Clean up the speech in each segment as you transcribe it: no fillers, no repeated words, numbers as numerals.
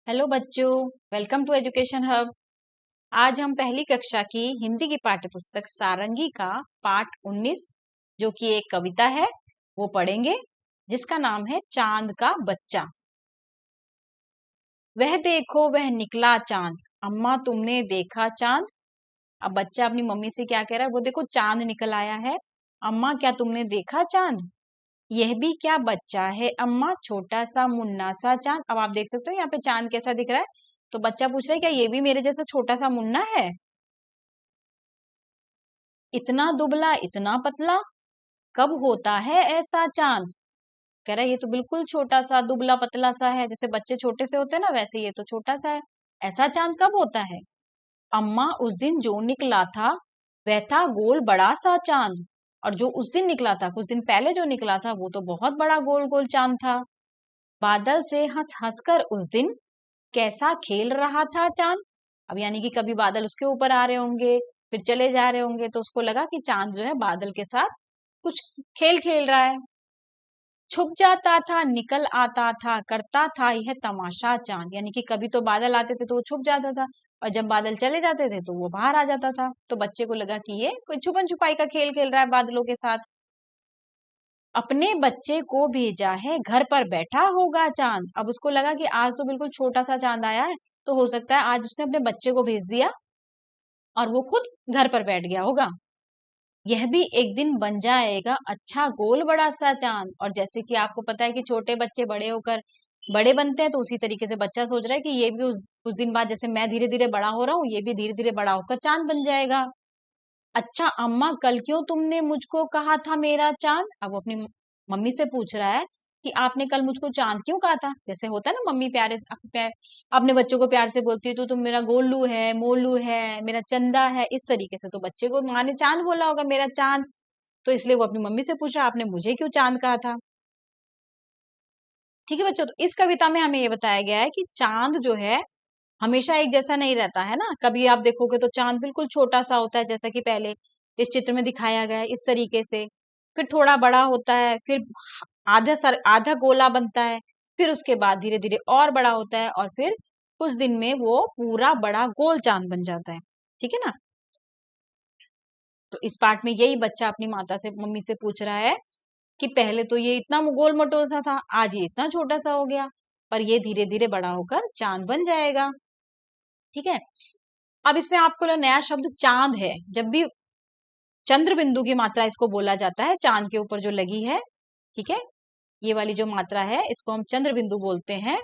Hello बच्चों, welcome to education hub. आज हम पहली कक्षा की हिंदी की पाठ्यपुस्तक सारंगी का पाठ 19 जो कि एक कविता है वो पढ़ेंगे, जिसका नाम है चांद का बच्चा। वह देखो वह निकला चांद, अम्मा तुमने देखा चांद। अब बच्चा अपनी मम्मी से क्या कह रहा है, वो देखो चांद निकल आया है, अम्मा क्या तुमने देखा चांद। यह भी क्या बच्चा है अम्मा, छोटा सा मुन्ना सा चांद। अब आप देख सकते हो यहाँ पे चांद कैसा दिख रहा है। तो बच्चा पूछ रहा है क्या ये भी मेरे जैसा छोटा सा मुन्ना है। इतना दुबला इतना पतला, कब होता है ऐसा चांद। कह रहा है ये तो बिल्कुल छोटा सा दुबला पतला सा है, जैसे बच्चे छोटे से होते हैं ना, वैसे ये तो छोटा सा है। ऐसा चांद कब होता है। अम्मा उस दिन जो निकला था वह था गोल बड़ा सा चांद, और जो उस दिन निकला था, कुछ दिन पहले जो निकला था, वो तो बहुत बड़ा गोल गोल चांद था। बादल से हंस हंस कर उस दिन कैसा खेल रहा था चांद। अब यानी कि कभी बादल उसके ऊपर आ रहे होंगे, फिर चले जा रहे होंगे, तो उसको लगा कि चांद जो है बादल के साथ कुछ खेल खेल रहा है। छुप जाता था निकल आता था, करता था यह तमाशा चांद। यानी कि कभी तो बादल आते थे तो वो छुप जाता था, और जब बादल चले जाते थे तो वो बाहर आ जाता था। तो बच्चे को लगा कि ये कोई छुपन छुपाई का खेल खेल रहा है बादलों के साथ। अपने बच्चे को भेजा है घर पर बैठा होगा चांद। अब उसको लगा कि आज तो बिल्कुल छोटा सा चांद आया है, तो हो सकता है आज उसने अपने बच्चे को भेज दिया और वो खुद घर पर बैठ गया होगा। यह भी एक दिन बन जाएगा अच्छा गोल बड़ा सा चांद। और जैसे कि आपको पता है कि छोटे बच्चे बड़े होकर बड़े बनते हैं, तो उसी तरीके से बच्चा सोच रहा है कि ये भी कुछ दिन बाद, जैसे मैं धीरे धीरे बड़ा हो रहा हूँ, ये भी धीरे धीरे बड़ा होकर चांद बन जाएगा। अच्छा अम्मा कल क्यों तुमने मुझको कहा था मेरा चांद। अब वो अपनी मम्मी से पूछ रहा है कि आपने कल मुझको चांद क्यों कहा था। जैसे होता है ना, मम्मी प्यारे अपने बच्चों को प्यार से बोलती है, तो तुम मेरा गोलू है, मोलू है, मेरा चंदा है, इस तरीके से। तो बच्चे को माँ ने चांद बोला होगा, मेरा चांद। तो इसलिए वो अपनी मम्मी से पूछ रहा आपने मुझे क्यों चांद कहा था। ठीक है बच्चों, तो इस कविता में हमें ये बताया गया है कि चांद जो है हमेशा एक जैसा नहीं रहता है ना। कभी आप देखोगे तो चांद बिल्कुल छोटा सा होता है, जैसा कि पहले इस चित्र में दिखाया गया है इस तरीके से। फिर थोड़ा बड़ा होता है, फिर आधा गोला बनता है, फिर उसके बाद धीरे धीरे और बड़ा होता है, और फिर कुछ दिन में वो पूरा बड़ा गोल चांद बन जाता है। ठीक है ना। तो इस पार्ट में यही बच्चा अपनी माता से, मम्मी से पूछ रहा है कि पहले तो ये इतना गोल मटोल सा था, आज ये इतना छोटा सा हो गया, पर ये धीरे धीरे बड़ा होकर चांद बन जाएगा। ठीक है। अब इसमें आपको नया शब्द चांद है। जब भी चंद्र बिंदु की मात्रा इसको बोला जाता है, चांद के ऊपर जो लगी है, ठीक है, ये वाली जो मात्रा है इसको हम चंद्र बिंदु बोलते हैं।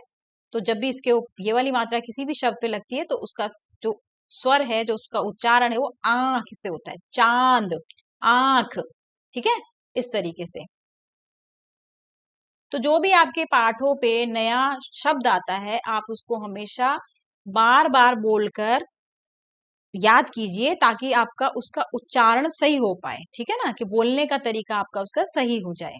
तो जब भी इसके ये वाली मात्रा किसी भी शब्द पे लगती है, तो उसका जो स्वर है, जो उसका उच्चारण है, वो आंख से होता है, चांद, आंख। ठीक है, इस तरीके से। तो जो भी आपके पाठों पे नया शब्द आता है, आप उसको हमेशा बार बार बोलकर याद कीजिए, ताकि आपका उसका उच्चारण सही हो पाए। ठीक है ना, कि बोलने का तरीका आपका उसका सही हो जाए।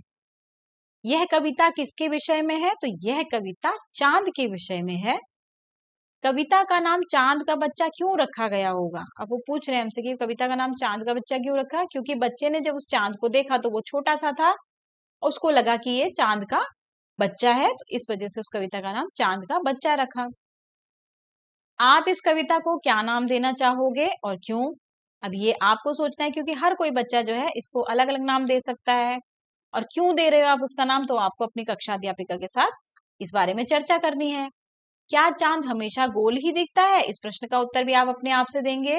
यह कविता किसके विषय में है, तो यह कविता चांद के विषय में है। कविता का नाम चांद का बच्चा क्यों रखा गया होगा। अब वो पूछ रहे हैं हमसे कि कविता का नाम चांद का बच्चा क्यों रखा। क्योंकि बच्चे ने जब उस चांद को देखा तो वो छोटा सा था, और उसको लगा कि ये चांद का बच्चा है, तो इस वजह से उस कविता का नाम चांद का बच्चा रखा। आप इस कविता को क्या नाम देना चाहोगे और क्यों। अब ये आपको सोचना है, क्योंकि हर कोई बच्चा जो है इसको अलग अलग नाम दे सकता है। और क्यों दे रहे हो आप उसका नाम, तो आपको अपनी कक्षा अध्यापिका के साथ इस बारे में चर्चा करनी है। क्या चांद हमेशा गोल ही दिखता है, इस प्रश्न का उत्तर भी आप अपने आप से देंगे,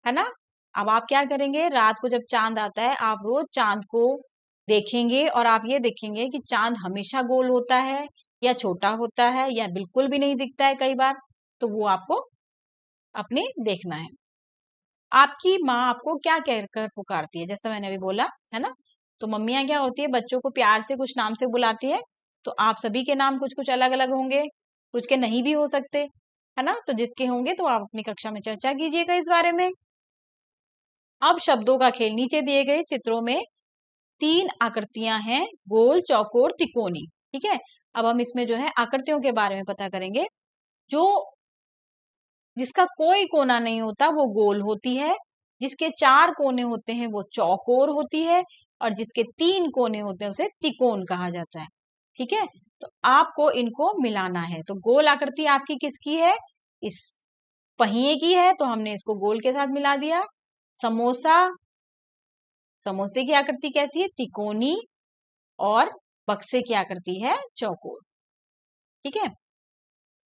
है ना। अब आप क्या करेंगे, रात को जब चांद आता है, आप रोज चांद को देखेंगे, और आप ये देखेंगे कि चांद हमेशा गोल होता है, या छोटा होता है, या बिल्कुल भी नहीं दिखता है कई बार। तो वो आपको अपने देखना है। आपकी माँ आपको क्या कहकर पुकारती है, जैसा मैंने अभी बोला, है ना। तो मम्मियाँ क्या होती है, बच्चों को प्यार से कुछ नाम से बुलाती है। तो आप सभी के नाम कुछ कुछ अलग अलग होंगे, कुछ के नहीं भी हो सकते, है ना। तो जिसके होंगे तो आप अपनी कक्षा में चर्चा कीजिएगा इस बारे में। अब शब्दों का खेल, नीचे दिए गए चित्रों में 3 आकृतियां हैं, गोल, चौकोर, तिकोनी। ठीक है। अब हम इसमें जो है आकृतियों के बारे में पता करेंगे। जो जिसका कोई कोना नहीं होता वो गोल होती है, जिसके 4 कोने होते हैं वो चौकोर होती है, और जिसके 3 कोने होते हैं उसे तिकोन कहा जाता है। ठीक है। तो आपको इनको मिलाना है। तो गोल आकृति आपकी किसकी है? इस पहिए की है, तो हमने इसको गोल के साथ मिला दिया। समोसा, समोसे की आकृति कैसी है? तिकोनी, और बक्से की आकृति है चौकोर। ठीक है,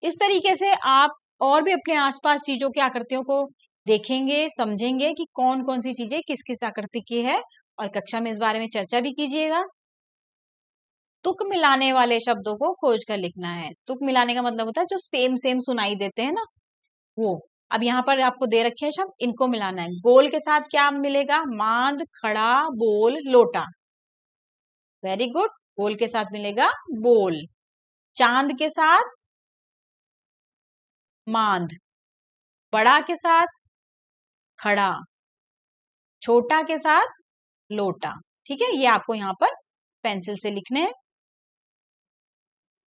इस तरीके से आप और भी अपने आसपास चीजों की आकृतियों को देखेंगे, समझेंगे कि कौन कौन सी चीजें किस किस आकृति की है, और कक्षा में इस बारे में चर्चा भी कीजिएगा। तुक मिलाने वाले शब्दों को खोज कर लिखना है। तुक मिलाने का मतलब होता है जो सेम सेम सुनाई देते हैं ना, वो। अब यहाँ पर आपको दे रखे हैं शब्द, इनको मिलाना है। गोल के साथ क्या मिलेगा? मांद, खड़ा, बोल, लोटा। वेरी गुड, गोल के साथ मिलेगा बोल। चांद के साथ मांद, बड़ा के साथ खड़ा, छोटा के साथ लोटा। ठीक है, ये आपको यहाँ पर पेंसिल से लिखने हैं।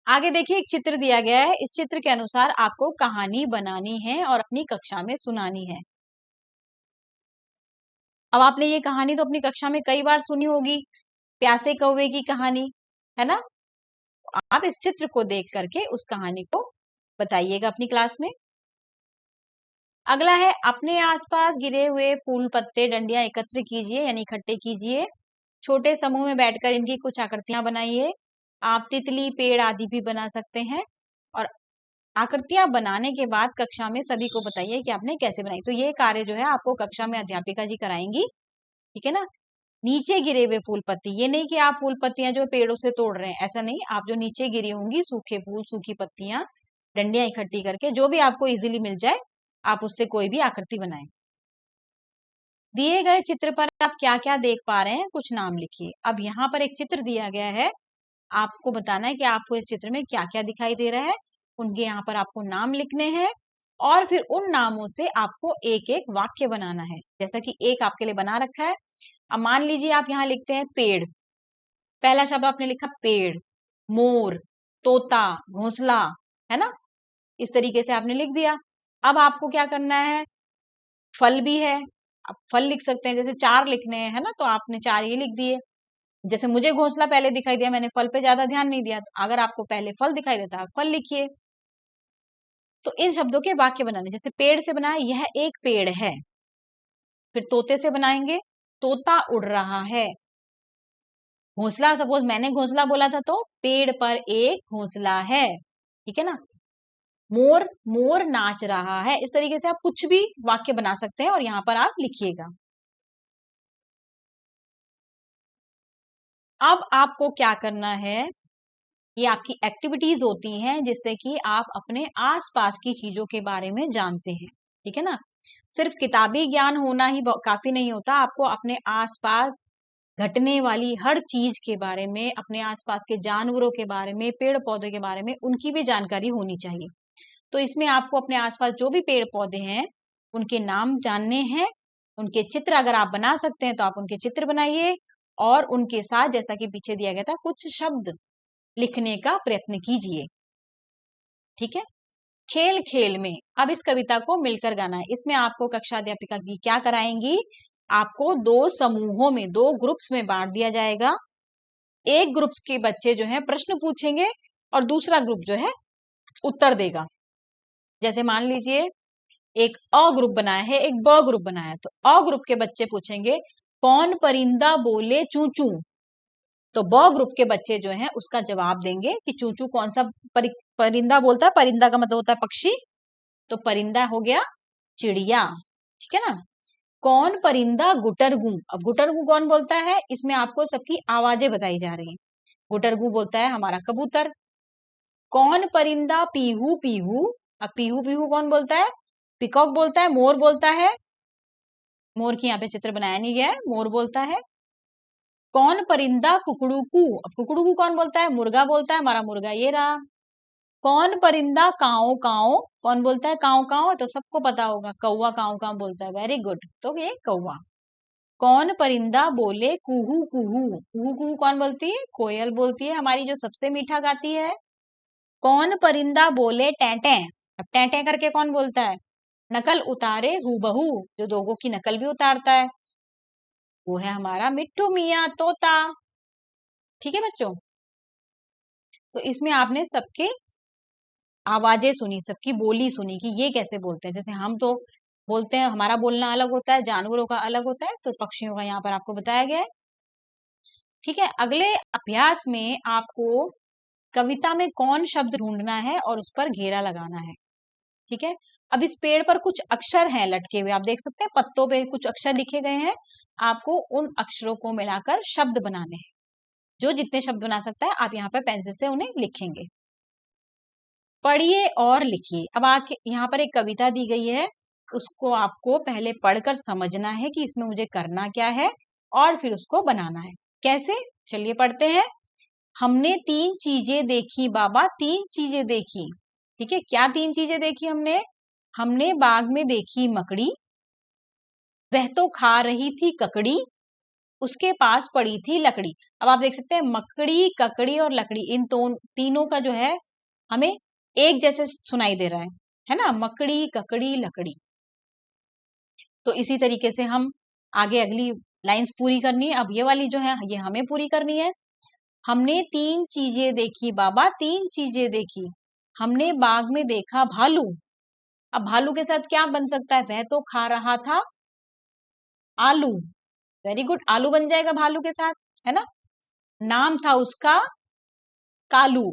आगे देखिए, एक चित्र दिया गया है। इस चित्र के अनुसार आपको कहानी बनानी है और अपनी कक्षा में सुनानी है। अब आपने ये कहानी तो अपनी कक्षा में कई बार सुनी होगी, प्यासे कौवे की कहानी, है ना? आप इस चित्र को देख करके उस कहानी को बताइएगा अपनी क्लास में। अगला है, अपने आसपास गिरे हुए फूल, पत्ते, डंडियां एकत्र कीजिए, यानी इकट्ठे कीजिए। छोटे समूह में बैठकर इनकी कुछ आकृतियां बनाइए। आप तितली, पेड़ आदि भी बना सकते हैं। और आकृतियां बनाने के बाद कक्षा में सभी को बताइए कि आपने कैसे बनाई। तो ये कार्य जो है आपको कक्षा में अध्यापिका जी कराएंगी। ठीक है ना? नीचे गिरे हुए फूल पत्ती, ये नहीं कि आप फूल पत्तियां जो पेड़ों से तोड़ रहे हैं, ऐसा नहीं। आप जो नीचे गिरी होंगी सूखे फूल, सूखी पत्तियां, डंडियां इकट्ठी करके, जो भी आपको इजीली मिल जाए, आप उससे कोई भी आकृति बनाएं। दिए गए चित्र पर आप क्या क्या देख पा रहे हैं, कुछ नाम लिखिए। अब यहाँ पर एक चित्र दिया गया है, आपको बताना है कि आपको इस चित्र में क्या क्या दिखाई दे रहा है। उनके यहाँ पर आपको नाम लिखने हैं, और फिर उन नामों से आपको एक एक वाक्य बनाना है। जैसा कि एक आपके लिए बना रखा है। अब मान लीजिए आप यहाँ लिखते हैं पेड़। पहला शब्द आपने लिखा पेड़, मोर, तोता, घोंसला, है ना? इस तरीके से आपने लिख दिया। अब आपको क्या करना है? फल भी है, आप फल लिख सकते हैं। जैसे 4 लिखने हैं, है ना, तो आपने 4 ये लिख दिए। जैसे मुझे घोंसला पहले दिखाई दिया, मैंने फल पे ज्यादा ध्यान नहीं दिया। तो अगर आपको पहले फल दिखाई देता, आप फल लिखिए। तो इन शब्दों के वाक्य बनाने, जैसे पेड़ से बनाया, यह एक पेड़ है। फिर तोते से बनाएंगे, तोता उड़ रहा है। घोंसला, सपोज मैंने घोंसला बोला था, तो पेड़ पर एक घोंसला है। ठीक है ना? मोर, मोर नाच रहा है। इस तरीके से आप कुछ भी वाक्य बना सकते हैं, और यहाँ पर आप लिखिएगा। अब आपको क्या करना है, ये आपकी एक्टिविटीज होती हैं जिससे कि आप अपने आसपास की चीजों के बारे में जानते हैं। ठीक है ना? सिर्फ किताबी ज्ञान होना ही काफी नहीं होता, आपको अपने आसपास घटने वाली हर चीज के बारे में, अपने आसपास के जानवरों के बारे में, पेड़ पौधे के बारे में, उनकी भी जानकारी होनी चाहिए। तो इसमें आपको अपने आसपास जो भी पेड़ पौधे हैं, उनके नाम जानने हैं। उनके चित्र अगर आप बना सकते हैं तो आप उनके चित्र बनाइए, और उनके साथ, जैसा कि पीछे दिया गया था, कुछ शब्द लिखने का प्रयत्न कीजिए। ठीक है? खेल खेल में, अब इस कविता को मिलकर गाना है। इसमें आपको कक्षा अध्यापिका की क्या कराएंगी, आपको 2 समूहों में, 2 ग्रुप्स में बांट दिया जाएगा। एक ग्रुप के बच्चे जो है प्रश्न पूछेंगे, और दूसरा ग्रुप जो है उत्तर देगा। जैसे मान लीजिए एक अ ग्रुप बनाया है, एक ब ग्रुप बनाया है। तो अ ग्रुप के बच्चे पूछेंगे, कौन परिंदा बोले चू चू। तो ब ग्रुप के बच्चे जो हैं उसका जवाब देंगे कि चू चू कौन सा परिंदा बोलता है। परिंदा का मतलब होता है पक्षी, तो परिंदा हो गया चिड़िया। ठीक है ना? कौन परिंदा गुटरगू। अब गुटरगू कौन बोलता है, इसमें आपको सबकी आवाजें बताई जा रही हैं। गुटरगू बोलता है हमारा कबूतर। कौन परिंदा पीहू पीहू। अब पीहू पीहू कौन बोलता है, पिकॉक बोलता है, मोर बोलता है। मोर की यहाँ पे चित्र बनाया नहीं गया है, मोर बोलता है। कौन परिंदा कुकड़ूकू। अब कुकड़ूकू कौन बोलता है, मुर्गा बोलता है, हमारा मुर्गा ये रहा। कौन परिंदा काऊ काऊ, कौन बोलता है काऊ काऊ, तो सबको पता होगा कौवा काऊ काऊ बोलता है। वेरी गुड, तो ये कौवा। कौन परिंदा बोले कुहू कुहू। कुहू कुहू कौन बोलती है, कोयल बोलती है, हमारी जो सबसे मीठा गाती है। कौन परिंदा बोले टेंटे। अब टेंटे करके कौन बोलता है, नकल उतारे हूबहू, जो लोगों की नकल भी उतारता है, वो है हमारा मिट्ठू मियाँ तोता। ठीक है बच्चों? तो इसमें आपने सबके आवाजें सुनी, सबकी बोली सुनी कि ये कैसे बोलते हैं। जैसे हम तो बोलते हैं, हमारा बोलना अलग होता है, जानवरों का अलग होता है, तो पक्षियों का यहाँ पर आपको बताया गया है। ठीक है, अगले अभ्यास में आपको कविता में कौन शब्द ढूंढना है और उस पर घेरा लगाना है। ठीक है, अब इस पेड़ पर कुछ अक्षर हैं लटके हुए, आप देख सकते हैं पत्तों पे कुछ अक्षर लिखे गए हैं। आपको उन अक्षरों को मिलाकर शब्द बनाने हैं। जो जितने शब्द बना सकता है आप यहाँ पर पेंसिल से उन्हें लिखेंगे। पढ़िए और लिखिए। अब आके यहाँ पर एक कविता दी गई है, उसको आपको पहले पढ़कर समझना है कि इसमें मुझे करना क्या है और फिर उसको बनाना है। कैसे, चलिए पढ़ते हैं। हमने 3 चीजें देखी बाबा, 3 चीजें देखी। ठीक है, क्या 3 चीजें देखी हमने? हमने बाग में देखी मकड़ी, वह तो खा रही थी ककड़ी, उसके पास पड़ी थी लकड़ी। अब आप देख सकते हैं मकड़ी, ककड़ी और लकड़ी, इन तीनों का जो है हमें एक जैसे सुनाई दे रहा है ना, मकड़ी ककड़ी लकड़ी। तो इसी तरीके से हम आगे अगली लाइंस पूरी करनी है। अब ये वाली जो है ये हमें पूरी करनी है। हमने 3 चीजें देखी बाबा, 3 चीजें देखी। हमने बाग में देखा भालू। अब भालू के साथ क्या बन सकता है? वह तो खा रहा था आलू। वेरी गुड, आलू बन जाएगा भालू के साथ, है ना। नाम था उसका कालू,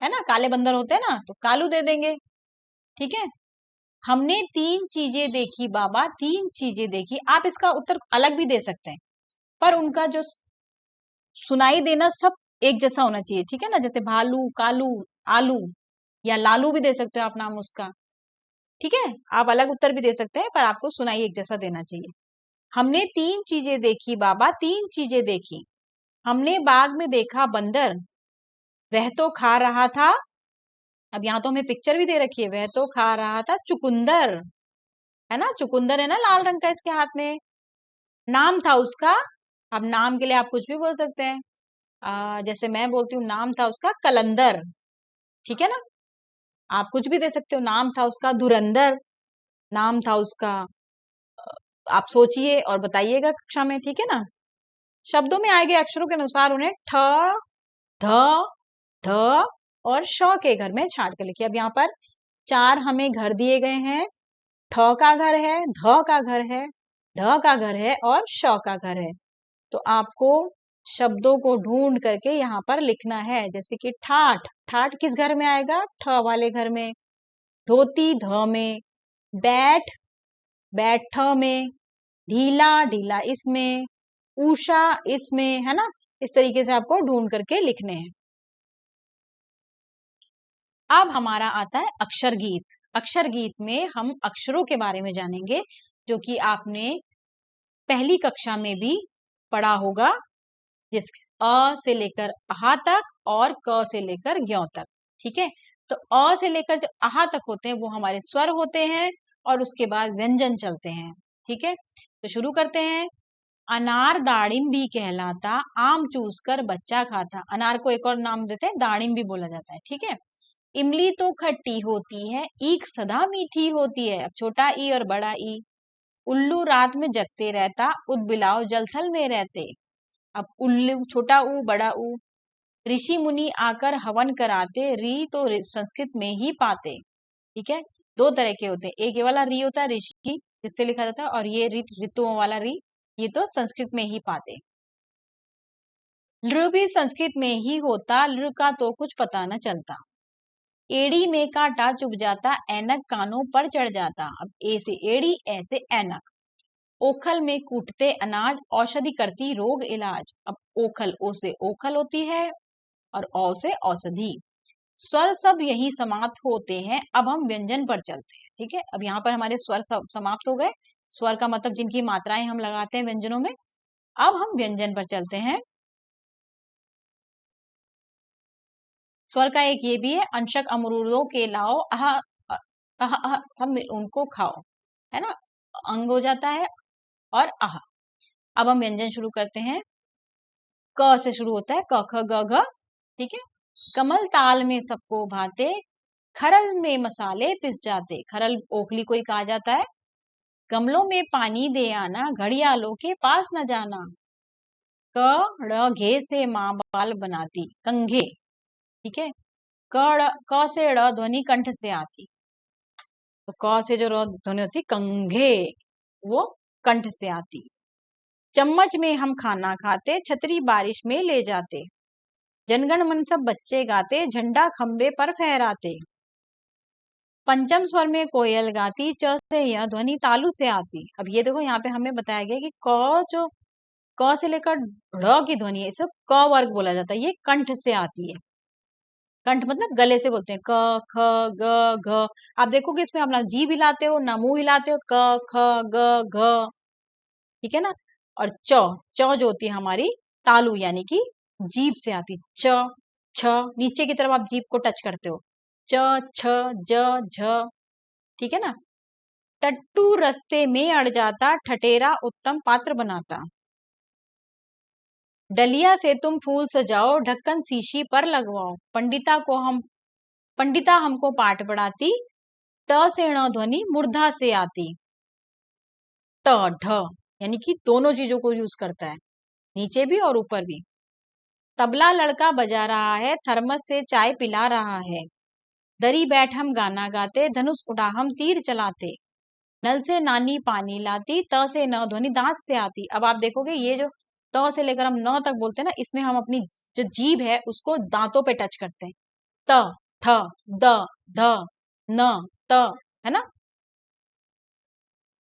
है ना, काले बंदर होते हैं ना, तो कालू दे देंगे। ठीक है, हमने 3 चीजें देखी बाबा, 3 चीजें देखी। आप इसका उत्तर अलग भी दे सकते हैं, पर उनका जो सुनाई देना सब एक जैसा होना चाहिए। ठीक है ना, जैसे भालू, कालू, आलू, या लालू भी दे सकते हो आप नाम उसका। ठीक है, आप अलग उत्तर भी दे सकते हैं, पर आपको सुनाई एक जैसा देना चाहिए। हमने 3 चीजें देखी बाबा, 3 चीजें देखी। हमने बाग में देखा बंदर, वह तो खा रहा था, अब यहाँ तो हमें पिक्चर भी दे रखी है, वह तो खा रहा था चुकंदर, है ना, चुकंदर है ना लाल रंग का इसके हाथ में। नाम था उसका, अब नाम के लिए आप कुछ भी बोल सकते हैं। जैसे मैं बोलती हूँ नाम था उसका कलंदर। ठीक है ना, आप कुछ भी दे सकते हो। नाम था उसका धुरंधर, नाम था उसका, आप सोचिए और बताइएगा कक्षा में। ठीक है ना, शब्दों में आए गए अक्षरों के अनुसार उन्हें ठ, ध, ढ और श के घर में छांट कर लिखिए। अब यहाँ पर 4 हमें घर दिए गए हैं। ठ का घर है, ध का घर है, ढ का घर है और श का घर है। तो आपको शब्दों को ढूंढ करके यहाँ पर लिखना है। जैसे कि ठाठ, ठाठ किस घर में आएगा? ठ वाले घर में। धोती, ध में। बैठ, बैठ में। ढीला, ढीला इसमें। उषा इसमें, है ना। इस तरीके से आपको ढूंढ करके लिखने हैं। अब हमारा आता है अक्षर गीत। अक्षर गीत में हम अक्षरों के बारे में जानेंगे, जो कि आपने पहली कक्षा में भी पढ़ा होगा, जिस अ से लेकर अहा तक और क से लेकर ज्ञ तक। ठीक है, तो अ से लेकर जो अहा तक होते हैं वो हमारे स्वर होते हैं और उसके बाद व्यंजन चलते हैं। ठीक है, तो शुरू करते हैं। अनार दाड़िम भी कहलाता, आम चूस कर बच्चा खाता। अनार को एक और नाम देते हैं, दाड़िम भी बोला जाता है। ठीक है, इमली तो खट्टी होती है, ईख सदा मीठी होती है। अब छोटा ई और बड़ा ई। उल्लू रात में जगते रहता, उदबिलाव जलथल में रहते। अब उल्लू छोटा ऊ बड़ा ऊ। ऋषि मुनि आकर हवन कराते, री तो संस्कृत में ही पाते। ठीक है, 2 तरह के होते हैं, एक ये वाला री होता है ऋषि जिससे लिखा जाता है, और ये ऋतुओं वाला री, ये तो संस्कृत में ही पाते। लृ भी संस्कृत में ही होता, लृ का तो कुछ पता न चलता। एड़ी में कांटा चुभ जाता, ऐनक कानों पर चढ़ जाता। अब ए से एड़ी, ए से ऐनक। ओखल में कूटते अनाज, औषधि करती रोग इलाज। अब ओखल, ओ से ओखल होती है और औ से औषधि। स्वर सब यही समाप्त होते हैं। अब हम व्यंजन पर चलते हैं। ठीक है, अब यहाँ पर हमारे स्वर सब समाप्त हो गए। स्वर का मतलब जिनकी मात्राएं हम लगाते हैं व्यंजनों में। अब हम व्यंजन पर चलते हैं। स्वर का एक ये भी है, अंशक अमरूदों के लाओ, अह अह अह सब उनको खाओ, है ना, अंग हो जाता है और आह। अब हम व्यंजन शुरू करते हैं। क से शुरू होता है, क ख ग घ। ठीक है, कमल ताल में सबको भाते, खरल में मसाले पिस जाते। खरल ओखली को ही कहा जाता है। गमलों में पानी दे आना, घड़ियालों के पास न जाना। क ड़ घे से माँ बाल बनाती, कंघे। ठीक है। क से ड़ ध्वनि कंठ से आती, तो क से जो ध्वनि होती कंघे, वो कंठ से आती। चम्मच में हम खाना खाते, छतरी बारिश में ले जाते, जनगण मन सब बच्चे गाते, झंडा खंबे पर फहराते। पंचम स्वर में कोयल गाती, च से यह ध्वनि तालु से आती। अब ये देखो यहाँ पे हमें बताया गया कि क जो क से लेकर ढ की ध्वनि है, इसे क वर्ग बोला जाता है, ये कंठ से आती है। कंठ मतलब गले से बोलते हैं, क ख ग घ। आप देखोगे इसमें आप ना जीभ हिलाते हो ना मुंह हिलाते हो, क ख ग घ, ठीक है ना। और च जो होती है हमारी तालु, यानी कि जीभ से आती, च छ, नीचे की तरफ आप जीभ को टच करते हो, च छ ज झ, ठीक है ना। टट्टू रस्ते में अड़ जाता, ठठेरा उत्तम पात्र बनाता। डलिया से तुम फूल सजाओ, ढक्कन शीशी पर लगवाओ, पंडिता हमको पाठ पढ़ाती, ट से ण ध्वनि मूर्धा से आती। ट ढ यानी कि दोनों चीजों को यूज करता है, नीचे भी और ऊपर भी। तबला लड़का बजा रहा है, थर्मस से चाय पिला रहा है, दरी बैठ हम गाना गाते, धनुष उड़ा हम तीर चलाते, नल से नानी पानी लाती, त से न ध्वनि दांत से आती। अब आप देखोगे ये जो त से लेकर हम न तक बोलते हैं ना, इसमें हम अपनी जो जीभ है उसको दांतों पे टच करते हैं, त थ द ध न त, है ना।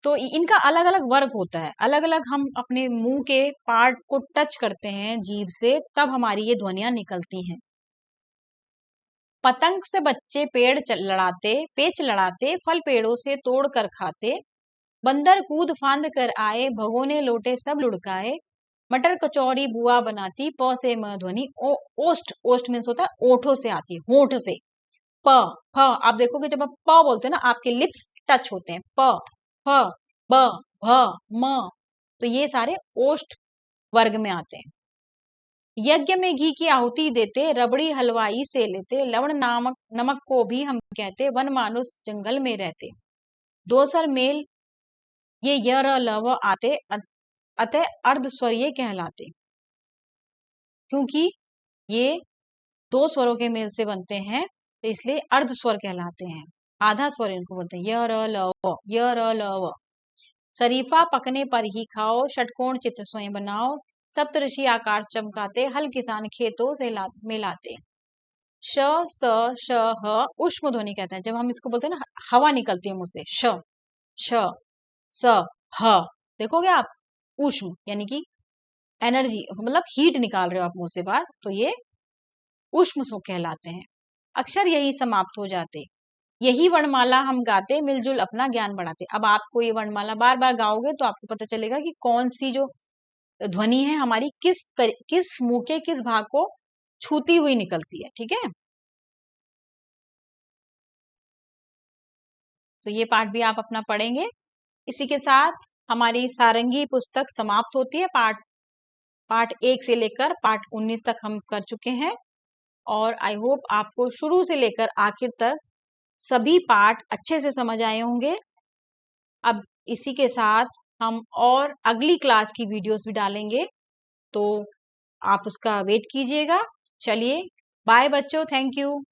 तो इनका अलग अलग वर्ग होता है, अलग अलग हम अपने मुंह के पार्ट को टच करते हैं जीभ से, तब हमारी ये ध्वनियां निकलती हैं। पतंग से बच्चे पेच लड़ाते, फल पेड़ों से तोड़ कर खाते, बंदर कूद फांद कर आए, भगोने लोटे सब लुढ़काए, मटर कचौरी बुआ बनाती, प से म ध्वनि ओष्ठ, ओष्ठ मीन्स होता है ओठों से आती है, होठ से। प फ, आप देखोगे जब आप प बोलते हैं ना, आपके लिप्स टच होते हैं, प फ ब भ म, तो ये सारे ओष्ठ वर्ग में आते हैं। यज्ञ में घी की आहुति देते, रबड़ी हलवाई से लेते, लवण नामक नमक को भी हम कहते, वन मानुष जंगल में रहते, दोसर मेल ये य र ल व आते, अतः अर्ध स्वरीय कहलाते। क्योंकि ये दो स्वरों के मेल से बनते हैं, तो इसलिए अर्ध स्वर कहलाते हैं, आधा स्वर इनको बोलते हैं, य र ल व, य र ल व। शरीफा पकने पर ही खाओ, षटकोण चित्र स्वयं बनाओ, सप्तऋषि आकाश चमकाते, हल किसान खेतों से मिलाते। श स श ह उष्म ध्वनि कहते हैं, जब हम इसको बोलते हैं ना, हवा निकलती है मुंह से, श श स ह, देखोगे आप, उष्म यानी कि एनर्जी, मतलब हीट निकाल रहे हो आप मुंह से बाहर, तो ये उष्म स्वर कहलाते हैं। अक्षर यही समाप्त हो जाते, यही वर्णमाला हम गाते, मिलजुल अपना ज्ञान बढ़ाते। अब आपको ये वर्णमाला बार बार गाओगे तो आपको पता चलेगा कि कौन सी जो ध्वनि है हमारी किस मुंह के किस भाग को छूती हुई निकलती है, ठीक है। तो ये पाठ भी आप अपना पढ़ेंगे। इसी के साथ हमारी सारंगी पुस्तक समाप्त होती है। पाठ 1 से लेकर पाठ 19 तक हम कर चुके हैं, और आई होप आपको शुरू से लेकर आखिर तक सभी पाठ अच्छे से समझ आए होंगे। अब इसी के साथ हम और अगली क्लास की वीडियोस भी डालेंगे, तो आप उसका वेट कीजिएगा। चलिए बाय बच्चों, थैंक यू।